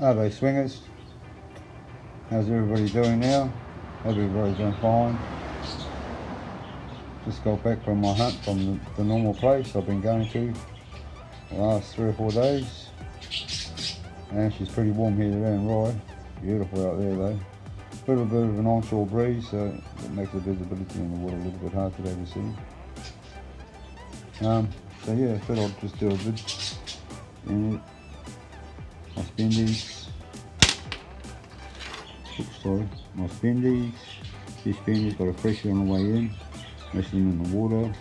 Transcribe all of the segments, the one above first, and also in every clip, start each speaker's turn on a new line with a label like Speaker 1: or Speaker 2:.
Speaker 1: Hello swingers, how's everybody doing now? Hope everybody's doing fine. Just got back from my hunt from the normal place I've been going to the last 3 or 4 days. And she's pretty warm here today in Rye. Beautiful out there though. Little bit of an onshore breeze, so it makes the visibility in the water a little bit hard today to see. So yeah, I thought I'd just do a vid in it. My spendies. Sorry, my spendies. This spendies got a freshie on the way in. Rest them in the water.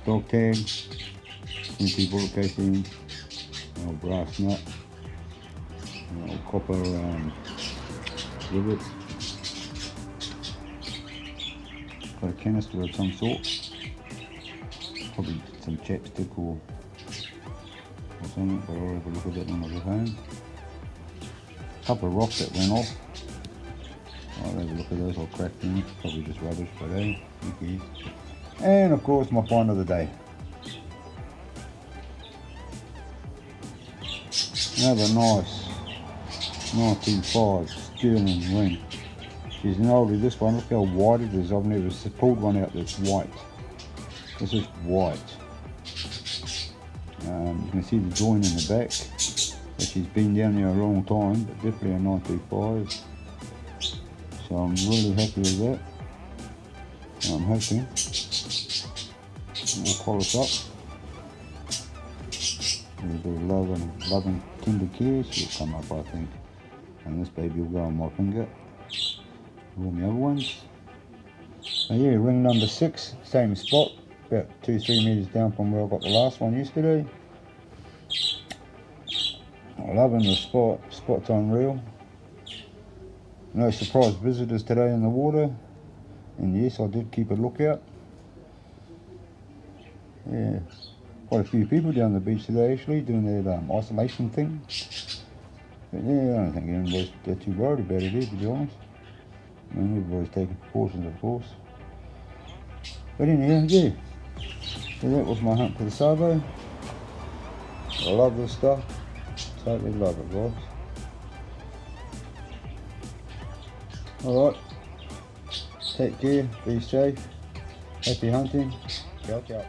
Speaker 1: Dog tag. 22 bullet casing. Old brass nut. Old copper rivet. Got a canister of some sort. Probably some chapstick or something, but I'll have a look at that when I get home. A couple of rocks that went off. I'll have a look at those, I'll crack them. Probably just rubbish, but hey, who cares? And of course my find of the day. Another nice 1905 sterling ring. She's an oldie, this one. Look how white it is. I've never pulled one out that's white. This is white. You can see the join in the back. But she's been down there a long time, but definitely a 925. So I'm really happy with that. I'm hoping we'll polish up. A little bit of love and tender care. She'll come up, I think. And this baby will go on my finger. All the other ones. So yeah, ring number 6, same spot, about 2-3 meters down from where I got the last one yesterday. I'm loving the spot. Spot's unreal. No surprise visitors today in the water, and yes, I did keep a lookout. Yeah, quite a few people down the beach today actually doing that isolation thing. But yeah, I don't think anybody's too worried about it here, to be honest. I mean, everybody's taking precautions, of course. But anyhow, yeah. So that was my hunt for the Savo. I love this stuff. Totally love it, guys. Alright. Take care, be safe. Happy hunting. Ciao, ciao.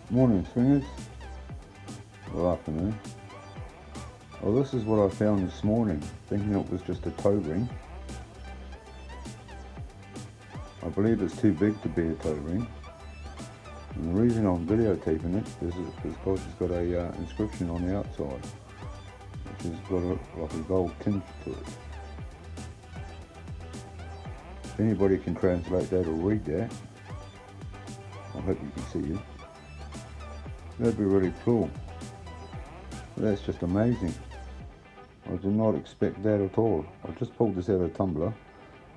Speaker 1: Morning swingers, or afternoon. Well, this is what I found this morning, thinking it was just a toe ring. I believe it's too big to be a toe ring. And the reason I'm videotaping it is because it's got a inscription on the outside, which has got like a gold tinge to it. If anybody can translate that or read that, I hope you can see it. That'd be really cool. That's just amazing. I did not expect that at all. I've just pulled this out of a tumbler.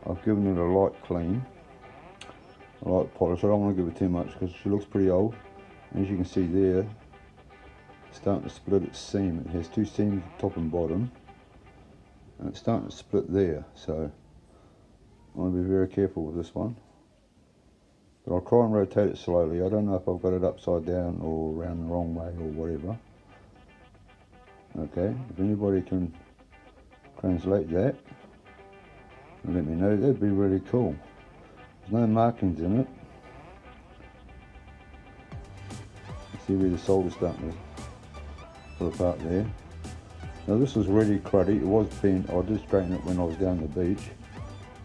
Speaker 1: I've given it a light clean, a light polish. I don't want to give it too much because she looks pretty old. And as you can see there, it's starting to split its seam. It has 2 seams, top and bottom, and it's starting to split there. So I want to be very careful with this one. But I'll try and rotate it slowly. I don't know if I've got it upside down or around the wrong way or whatever. Okay, if anybody can translate that, let me know. That'd be really cool. There's no markings in it. See where the solder's starting to pull apart there. Now this was really cruddy. It was bent. I did straighten it when I was down the beach,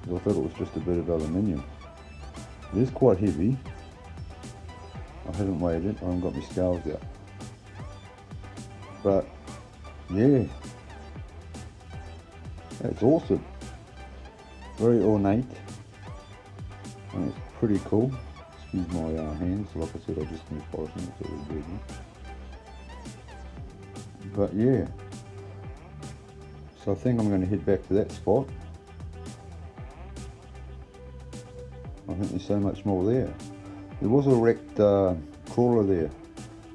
Speaker 1: because I thought it was just a bit of aluminium. It is quite heavy. I haven't weighed it, I haven't got my scales out. But yeah, that's awesome. Very ornate, and it's pretty cool. Excuse my hands, like I said, I just finished polishing it, so it's really good. But yeah, so I think I'm going to head back to that spot. I think there's so much more there. There was a wrecked crawler there,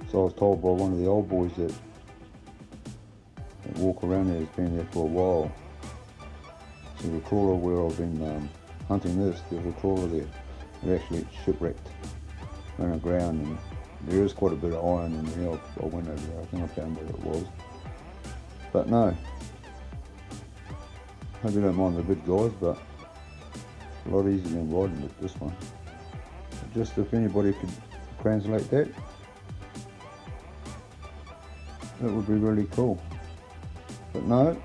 Speaker 1: so I was told by one of the old boys that walk around there has been there for a while. So the crawler where I've been hunting this, there's a crawler there. It actually shipwrecked on the ground, and there is quite a bit of iron in there. I went over there, I think I found what it was. But no, hope you don't mind the vid, guys, but a lot easier than riding with this one. Just if anybody could translate that, that would be really cool. But no,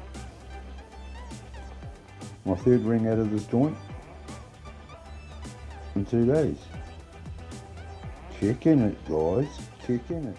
Speaker 1: my third ring out of this joint in 2 days. Kicking it, guys, kicking it.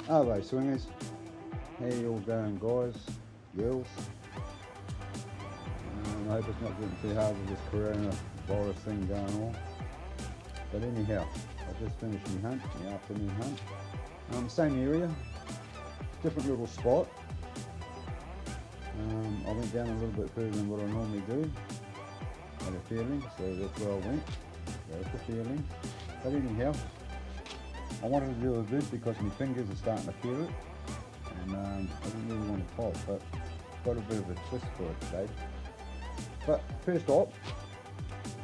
Speaker 1: Alright, swingers, how you all going, guys, girls? I hope it's not getting too hard with this coronavirus thing going on. But anyhow, I just finished my hunt, my afternoon hunt. Same area, different little spot. I went down a little bit further than what I normally do. Had a feeling, so that's where I went. Go with the feeling. But anyhow, I wanted to do a vid because my fingers are starting to feel it, and I didn't really want to pop, but got a bit of a twist for it today. But first off,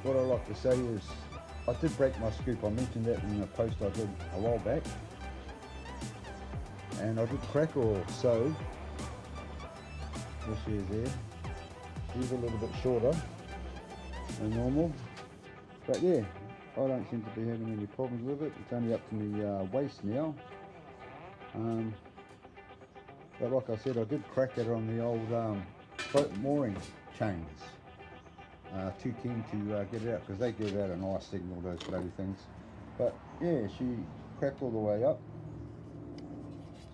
Speaker 1: what I like to say is I did break my scoop. I mentioned that in the post I did a while back, and I did crack her or so. There she is there. She's a little bit shorter than normal, but yeah, I don't seem to be having any problems with it. It's only up to my waist now. But like I said, I did crack it on the old boat mooring chains. Too keen to get it out because they give out a nice signal, those bloody things. But yeah, she cracked all the way up.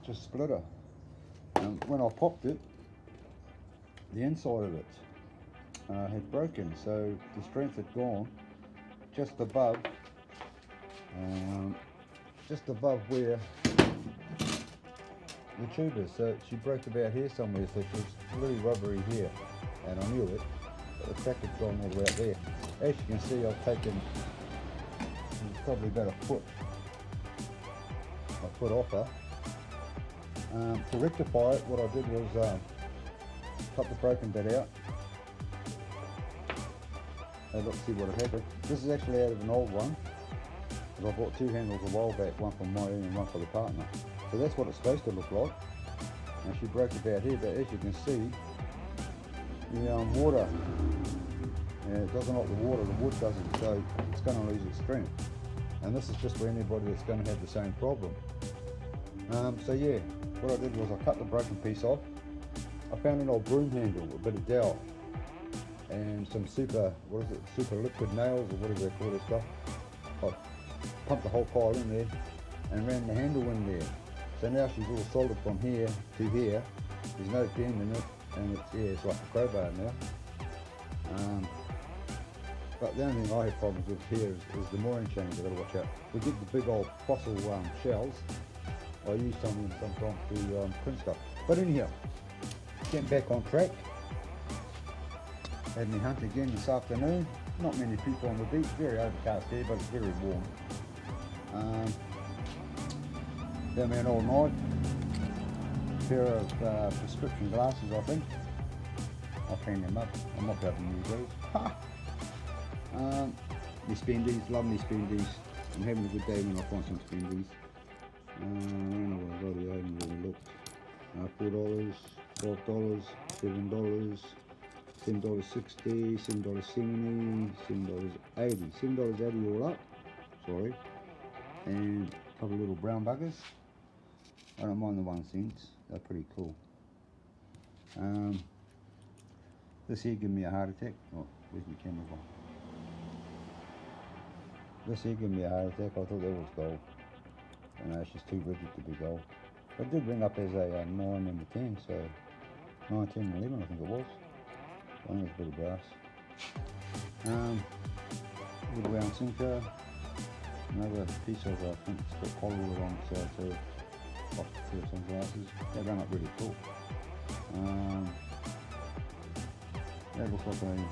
Speaker 1: Just split her. When I popped it, the inside of it had broken, so the strength had gone just above where the tube is. So she broke about here somewhere, so she was really rubbery here, and I knew it, but the crack had gone all the way out there. As you can see, I've taken probably about a foot off her. To rectify it, what I did was cut the broken bit out. Let's see what I had. This is actually out of an old one, because I bought two handles a while back, one for my own and one for the partner. So that's what it's supposed to look like. And she broke about here, but as you can see, the water It doesn't like the water, the wood doesn't, so it's going to lose its strength. And this is just for anybody that's going to have the same problem. So yeah, what I did was I cut the broken piece off. I found an old broom handle, a bit of dowel, and some super liquid nails, or whatever they call this stuff. I pumped the whole pile in there and ran the handle in there. So now she's all soldered from here to here. There's no bend in it, and it's like a crowbar now. But the only thing I have problems with here is the mooring chains. I've got to watch out. We did the big old fossil shells. I use some of them sometimes to print stuff. But anyhow, getting back on track. Had me hunt again this afternoon. Not many people on the beach. Very overcast here, but it's very warm. Down there all night. Pair of prescription glasses, I think. I'll clean them up. I'm not going to use those. My spendies, love me spendies. I'm having a good day when I find some spendies. I don't know what I got here, I haven't really looked. $4, $12, $7, $7.60, $7.70, $7.80. $7.80 all up, sorry. And a couple of little brown buggers. I don't mind the 1 cent, they're pretty cool. This here gave me a heart attack. Oh, where's my camera gone? This here gave me a heart attack. I thought that was gold. And it's just too rigid to be gold. It did ring up as a 9 and a 10, so 9, 10 and 11 I think it was. I think it's a bit of brass. Little round sinker. Another piece of, I think it's got polywood on the side too. Off the pair of sunglasses. They run up really cool. That looks like an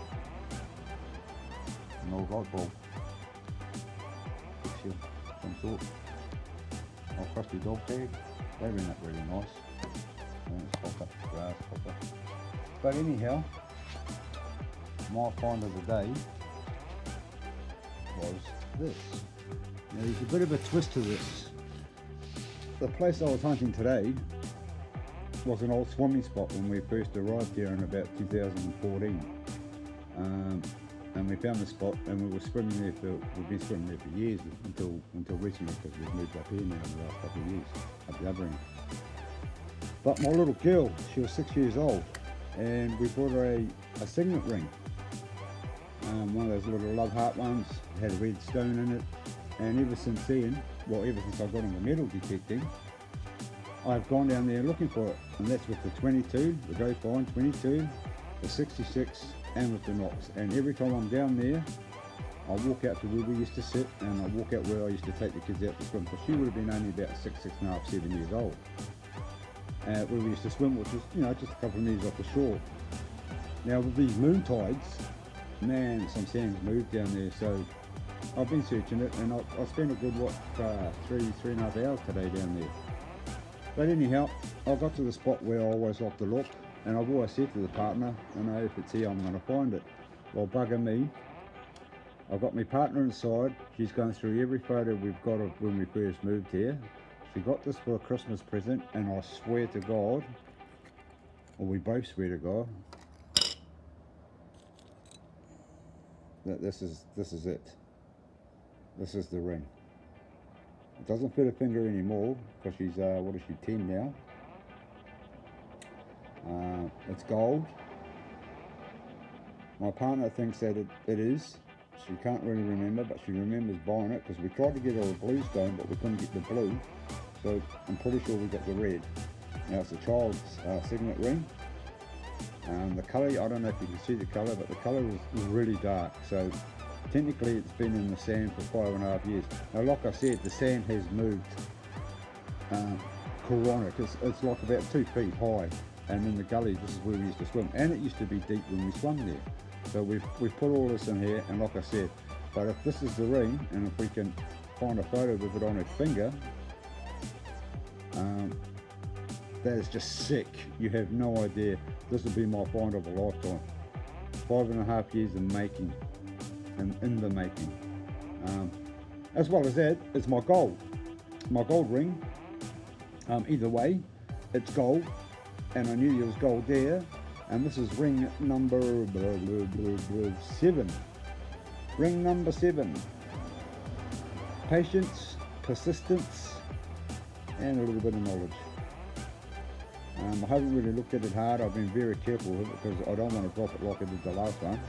Speaker 1: old light bulb. Picture of some sort. Old crusty dog tag. They ring up really nice. And it's copper, brass copper. But anyhow, my find of the day was this. Now there's a bit of a twist to this. The place I was hunting today was an old swimming spot when we first arrived here in about 2014. And we found the spot and we were swimming there we've been swimming there for years until recently, because we've moved up here now in the last couple of years, up the other end. But my little girl, she was 6 years old, and we bought her a signet ring. One of those little love heart ones, had a red stone in it, and ever since then, well ever since I got into metal detecting, I've gone down there looking for it, and that's with the 22, the Go Fine 22, the 66, and with the Knox. And every time I'm down there, I walk out to where we used to sit, and I walk out where I used to take the kids out to swim, because she would have been only about 6, 6.5, 7 years old. Where we used to swim, which was, you know, just a couple of metres off the shore. Now with these moon tides, man, some sand's moved down there, so I've been searching it, and I spent a good, what, 3.5 hours today down there. But anyhow, I got to the spot where I always like to look, and I've always said to the partner, I know if it's here I'm going to find it. Well, bugger me, I've got my partner inside. She's going through every photo we've got of when we first moved here. She got this for a Christmas present, and I swear to God, or we both swear to God, that this is it. This is the ring. It doesn't fit a finger anymore, because she's, what is she, 10 now? It's gold. My partner thinks that it is. She can't really remember, but she remembers buying it, because we tried to get her a blue stone, but we couldn't get the blue. So I'm pretty sure we got the red. Now it's a child's signet ring. The colour, I don't know if you can see the colour, but the colour is really dark. So technically it's been in the sand for 5.5 years. Now like I said, the sand has moved chronic. It's like about 2 feet high, and in the gully this is where we used to swim, and it used to be deep when we swum there. So we've put all this in here, and like I said, but if this is the ring, and if we can find a photo with it on her finger, that is just sick. You have no idea. This will be my find of a lifetime. 5.5 years in making, and in the making. As well as that, it's my gold ring. Either way, it's gold, and I knew there was gold there. And this is ring number 7. Ring number 7. Patience, persistence, and a little bit of knowledge. I haven't really looked at it hard. I've been very careful with it because I don't want to drop it like I did the last one.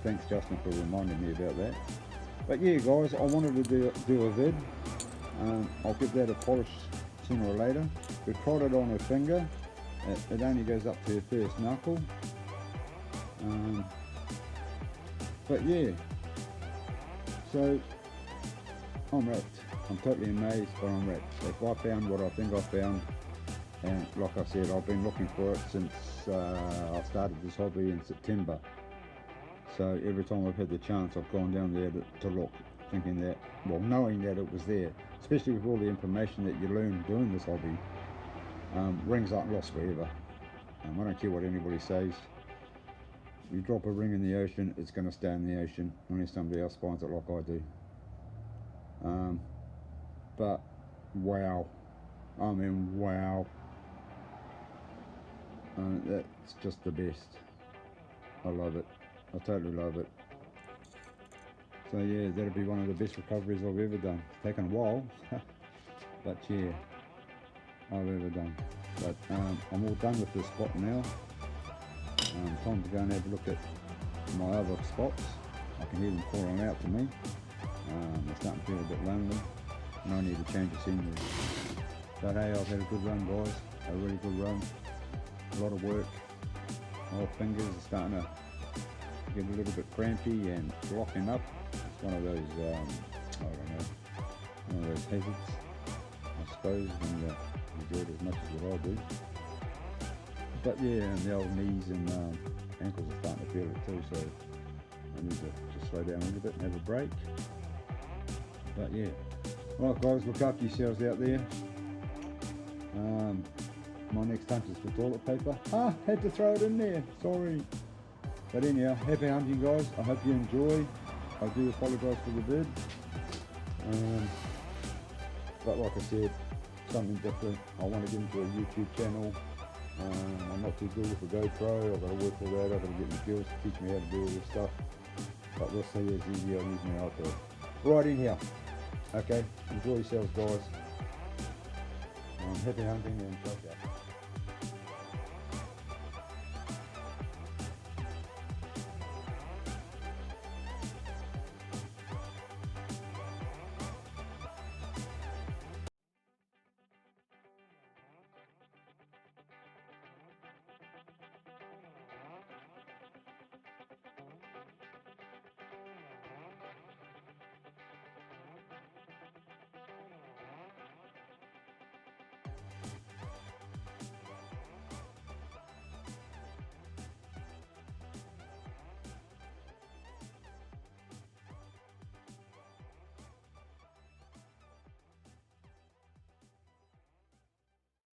Speaker 1: Thanks Justin for reminding me about that. But yeah guys, I wanted to do a vid. I'll give that a polish sooner or later. We tried it on her finger. It only goes up to her first knuckle. But yeah, so I'm wrapped. I'm totally amazed, but I'm wrapped. If I found what I think I found, and like I said, I've been looking for it since I started this hobby in September. So every time I've had the chance, I've gone down there to look, thinking that, well, knowing that it was there, especially with all the information that you learn doing this hobby. Rings aren't lost forever. I don't care what anybody says. You drop a ring in the ocean, it's going to stay in the ocean unless somebody else finds it like I do. But wow, I mean wow, that's just the best. I love it. I totally love it. So yeah, that'll be one of the best recoveries I've ever done. It's taken a while, but yeah, I've ever done. But I'm all done with this spot now. Time to go and have a look at my other spots. I can hear them calling out to me. I'm starting to feel a bit lonely, and I need to change the scenery. But hey, I've had a good run guys, a really good run. A lot of work. My fingers are starting to get a little bit crampy and locking up. It's one of those, I don't know, one of those hazards, I suppose, when you do it as much as what I do. But yeah, and the old knees and ankles are starting to feel it too, so I need to just slow down a little bit and have a break. But yeah, right guys, look after yourselves out there. My next hunt is for toilet paper. Had to throw it in there, sorry. But anyhow, happy hunting guys, I hope you enjoy. I do apologise for the vid. But like I said, something different. I want to get into a YouTube channel. I'm not too good with a GoPro. I've got to work for that. I've got to get my girls to teach me how to do all this stuff. But we'll see as easy I'll use my iPad. Right in here. Okay, enjoy yourselves guys. Happy hunting and ciao ciao.